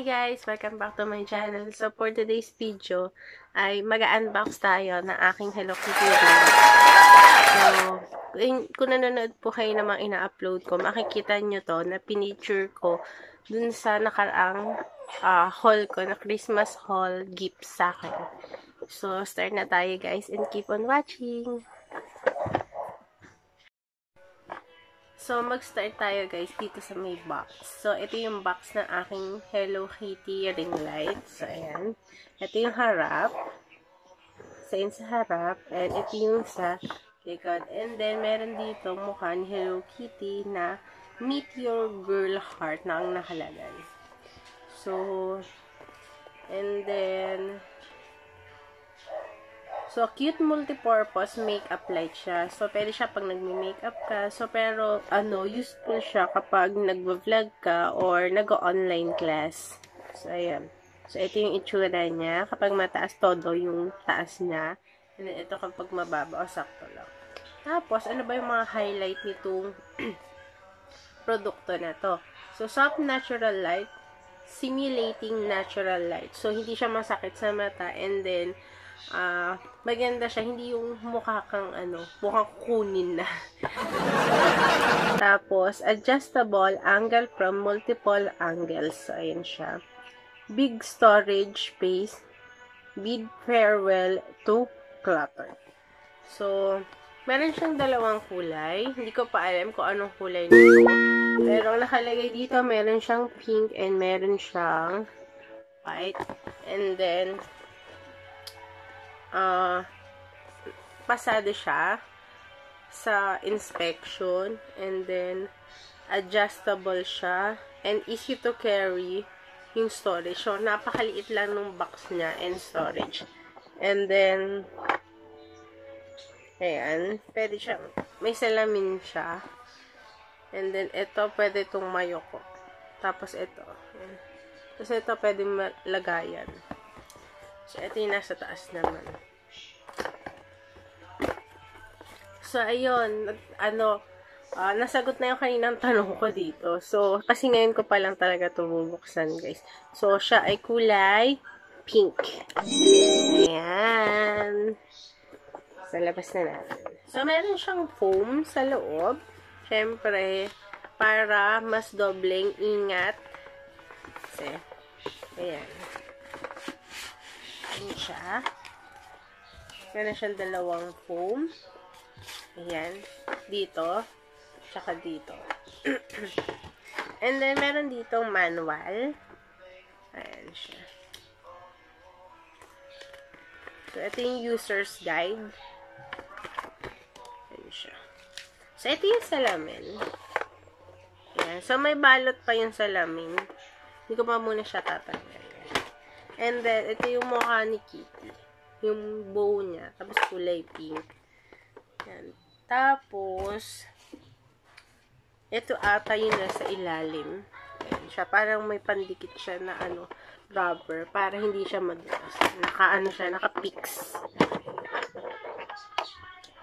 Hi guys! Welcome back to my channel. So for today's video ay mag-unbox tayo ng aking Hello Kitty ring. So kung nanonood po kayo ng mga ina-upload ko, makikita nyo to na pinicture ko dun sa nakaraang haul ko na Christmas haul gift sa akin. So start na tayo guys and keep on watching! So, mag-start tayo guys dito sa may box. So, ito yung box ng aking Hello Kitty ring light. So, ayan. Ito yung harap. So, yun sa harap. And ito yung sa likod. And then, meron dito mukha ni Hello Kitty na Meet Your Girl Heart na ang nakalagay. So, and then, so, cute multipurpose makeup light siya. So, pwede siya pag nagme-makeup ka. So, pero, useful siya kapag nagvo-vlog ka or nag-online class. So, ayan. So, ito yung itsura niya. Kapag mataas, todo yung taas niya. And then, ito kapag mababa, o sakto lang. Tapos, ano ba yung mga highlight nitong produkto na to? So, soft natural light, simulating natural light. So, hindi siya masakit sa mata. And then, maganda siya, hindi yung mukha kang mukhang kunin na. Tapos, adjustable angle from multiple angles. So, ayan siya. Big storage space. Bid farewell to clutter. So, meron siyang dalawang kulay. Hindi ko pa alam kung anong kulay nito. Pero nakalagay dito, meron siyang pink and meron siyang white. And then, pasado siya sa inspection, and then adjustable siya and easy to carry yung storage. So, napakaliit lang nung box niya and storage. And then, ayan, pwede siya, may salamin siya. And then, ito, pwede itong mayoko. Tapos, ito. Ayan. Tapos, ito, pwede malagayan. So, ito yung nasa taas naman. So, ayun. Nasagot na yung kaninang tanong ko dito. So, kasi ngayon ko pa lang talaga ito bubuksan, guys. So, siya ay kulay pink. Ayan. So, labas na natin. So, meron siyang foam sa loob. Siyempre, para mas dobleng ingat. Kasi, ayan. Ayan siya. Meron siyang dalawang foam. Ayan. Dito. Tsaka dito. And then, meron ditong manual. Ayan siya. So, ito yung user's guide. Ayan siya. So, ito yung salamin. Ayan. So, may balot pa yung salamin. Hindi ko pa muna siya tatanggal. And then, ito yung mukha ni Kitty. Yung bow niya. Tapos, kulay pink. Yan. Tapos, ito ata yung nasa ilalim. Ayan siya. Parang may pandikit siya na rubber. Para hindi siya madulas. Naka-fix.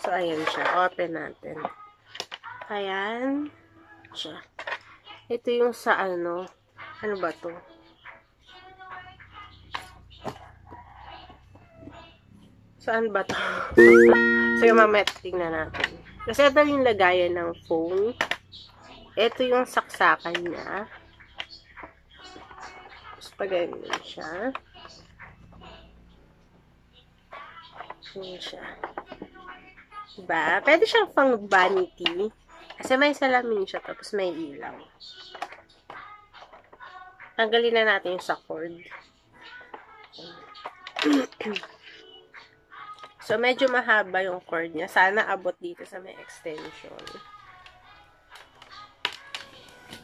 So, ayan siya. Open natin. Ayan. Siya. Ito yung sa ano ba to? Saan ba to? So, mamaya tingnan natin. Kasi ito yung lagayan ng phone. Ito yung saksakan niya. Tapos, pag-ganyan siya. Ganyan siya. Diba? Pwede siyang pang vanity. Kasi may salamin siya. Tapos, may ilaw. Tanggalin na natin yung sa cord. So, medyo mahaba yung cord niya. Sana abot dito sa may extension.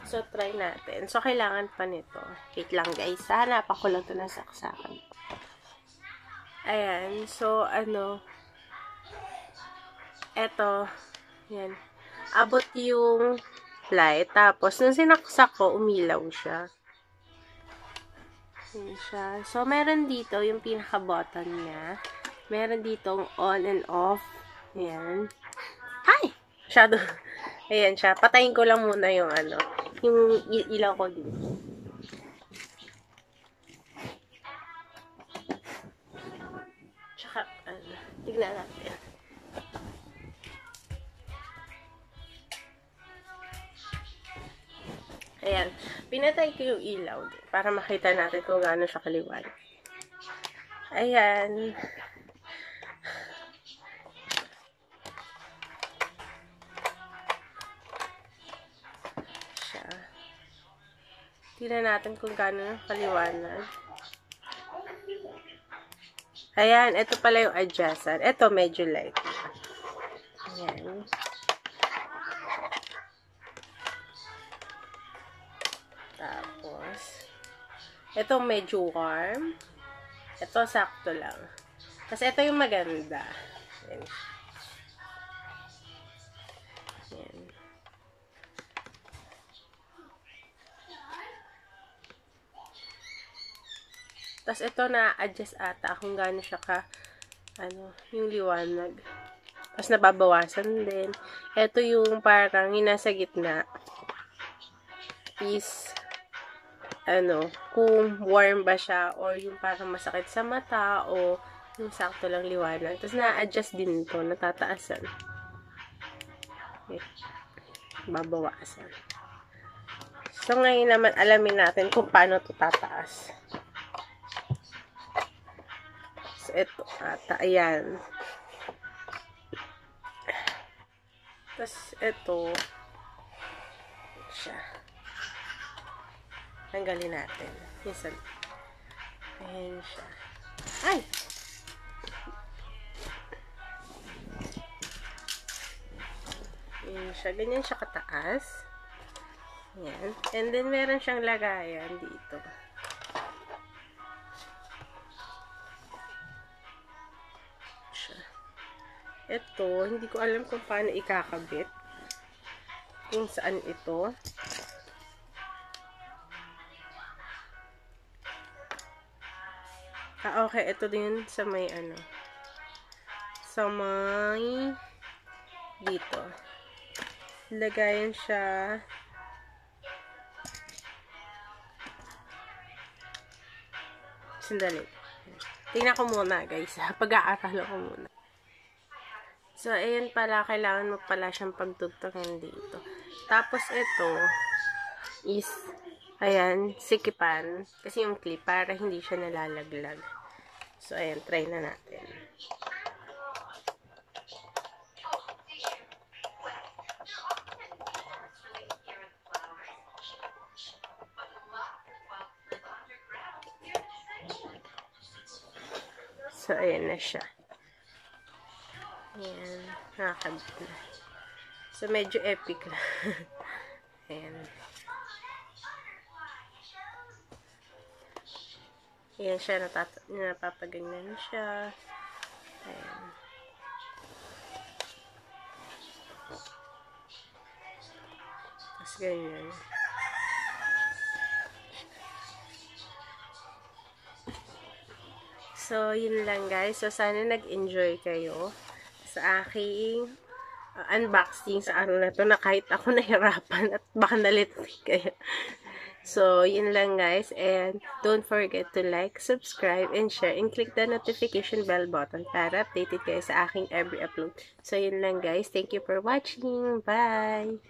So, try natin. So, kailangan pa nito. Wait lang, guys. Hanap ako lang ito na saksakan. Ayan. So, eto. Ayan. Abot yung light. Tapos, nung sinaksak ko, umilaw siya. Ayan siya. So, meron dito yung pinaka-button niya. Meron ditong on and off. Ayan. Ay! Shadow. Ayan siya. Patayin ko lang muna yung yung ilaw ko dito. Tignan natin. Ayan. Pinatay ko yung ilaw para makita natin kung gaano siya kaliwanag. Ayan. Siya. Tignan natin kung gaano kaliwanag. Ayan, ito pala yung adjustan. Ito, medyo light. Ayan. Tapos, ito medyo warm. Ito, sakto lang. Kasi ito yung maganda. Ayan. Ayan. Tapos, ito na-adjust ata kung gaano siya ka, yung liwanag. Tapos, nababawasan din. Ito yung parang yung nasa gitna is, kung warm ba siya or yung parang masakit sa mata o yung sakto lang liwanag. Tapos, na-adjust din ito. Natataasan. Okay. Babawasan. So, ngayon naman, alamin natin kung paano ito tataas. Ito, ata, ayan. Tapos, ito, siya. Tanggalin natin. Minsan. Ayan siya. Ay! Ayan siya. Ganyan siya kataas. Ayan. And then, meron siyang lagayan dito. Ito, hindi ko alam kung paano ikakabit. Kung saan ito. Okay. Ito din sa may sa may dito. Lagayan siya. Sandali. Tingnan ko muna, guys. Pag-aaral ko muna. So, ayan pala, kailangan mo pala siyang pagtugtungan dito. Tapos, ito is, ayan, sikipan. Kasi yung clip, para hindi siya nalalaglag. So, ayan, try na natin. So, ayan na siya. Ayan, nakakabit na. So, medyo epic na. Ayan. Ayan siya, napapaganyan siya. Ayan. Tapos, ganyan. So, yun lang guys. So, sana nag-enjoy kayo sa aking unboxing sa araw na to na kahit ako nahirapan at baka nalito kayo. So, yun lang guys. And don't forget to like, subscribe, and share. And click the notification bell button para updated kayo sa aking every upload. So, yun lang guys. Thank you for watching. Bye!